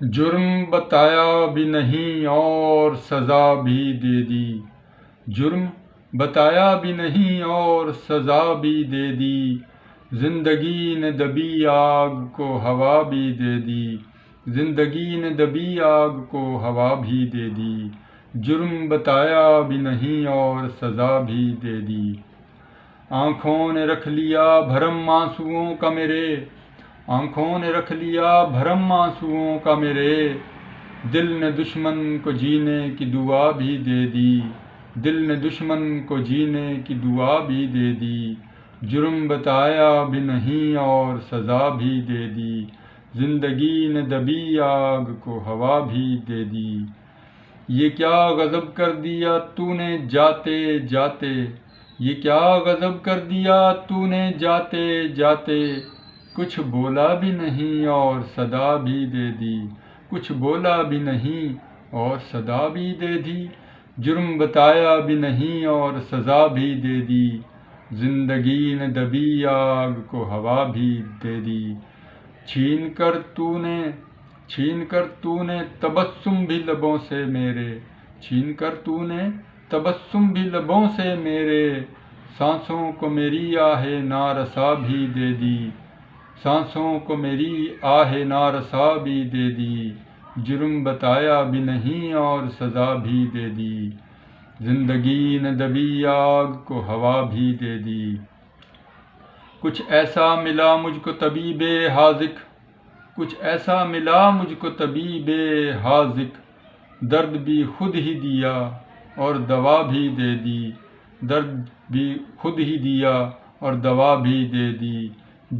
جرم بتایا بھی نہیں اور سزا بھی دے دی، جرم بتایا بھی نہیں اور سزا بھی دے دی، زندگی نے دبی آگ کو ہوا بھی دے دی، زندگی نے دبی آگ کو ہوا بھی دے دی، جرم بتایا بھی نہیں اور سزا بھی دے دی۔ آنکھوں نے رکھ لیا بھرم آنسوؤں کا میرے، آنکھوں نے رکھ لیا بھرم آنسوؤں کا میرے، دل نے دشمن کو جینے کی دعا بھی دے دی، دل نے دشمن کو جینے کی دعا بھی دے دی، جرم بتایا بھی نہیں اور سزا بھی دے دی، زندگی نے دبی آگ کو ہوا بھی دے دی۔ یہ کیا غضب کر دیا تو نے جاتے جاتے، یہ کیا غضب کر دیا تو نے جاتے جاتے، کچھ بولا بھی نہیں اور صدا بھی دے دی، کچھ بولا بھی نہیں اور صدا بھی دے دی، جرم بتایا بھی نہیں اور سزا بھی دے دی، زندگی نے دبی آگ کو ہوا بھی دے دی۔ چھین کر تو نے تبسم بھی لبوں سے میرے، چھین کر تو نے تبسم بھی لبوں سے میرے، سانسوں کو میری آہ نارسا بھی دے دی، سانسوں کو میری آہ نارسا بھی دے دی، جرم بتایا بھی نہیں اور سزا بھی دے دی، زندگی نے دبی آگ کو ہوا بھی دے دی۔ کچھ ایسا ملا مجھ کو طبیب حاذق، کچھ ایسا ملا مجھ کو طبیب حاذق، درد بھی خود ہی دیا اور دوا بھی دے دی، درد بھی خود ہی دیا اور دوا بھی دے دی،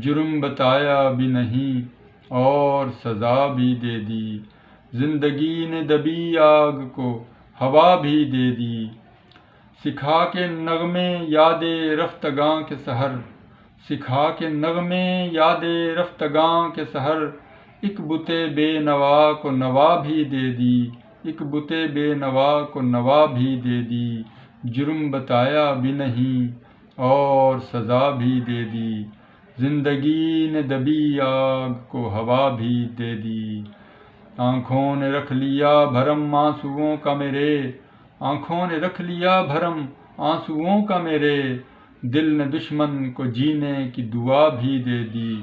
جرم بتایا بھی نہیں اور سزا بھی دے دی، زندگی نے دبی آگ کو ہوا بھی دے دی۔ سکھا کے نغمے یاد رفتگاں کے سحر، سکھا کے نغمے یاد رفتگاں کے سحر، ایک بت بے نوا کو نوا بھی دے دی، ایک بت بے نوا کو نوا بھی دے دی، جرم بتایا بھی نہیں اور سزا بھی دے دی، زندگی نے دبی آگ کو ہوا بھی دے دی۔ آنکھوں نے رکھ لیا بھرم آنسوؤں کا میرے، آنکھوں نے رکھ لیا بھرم آنسوؤں کا میرے، دل نے دشمن کو جینے کی دعا بھی دے دی،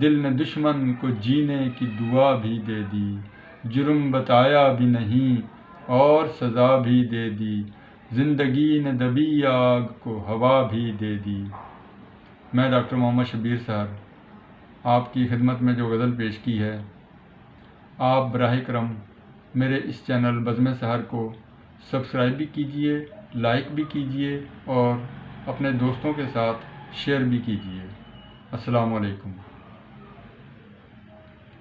دل نے دشمن کو جینے کی دعا بھی دے دی، جرم بتایا بھی نہیں اور سزا بھی دے دی، زندگی نے دبی آگ کو ہوا بھی دے دی۔ میں ڈاکٹر محمد شبیر صاحب آپ کی خدمت میں جو غزل پیش کی ہے، آپ براہ کرم میرے اس چینل بزم سحر کو سبسکرائب بھی کیجئے، لائک بھی کیجئے اور اپنے دوستوں کے ساتھ شیئر بھی کیجئے۔ السلام علیکم۔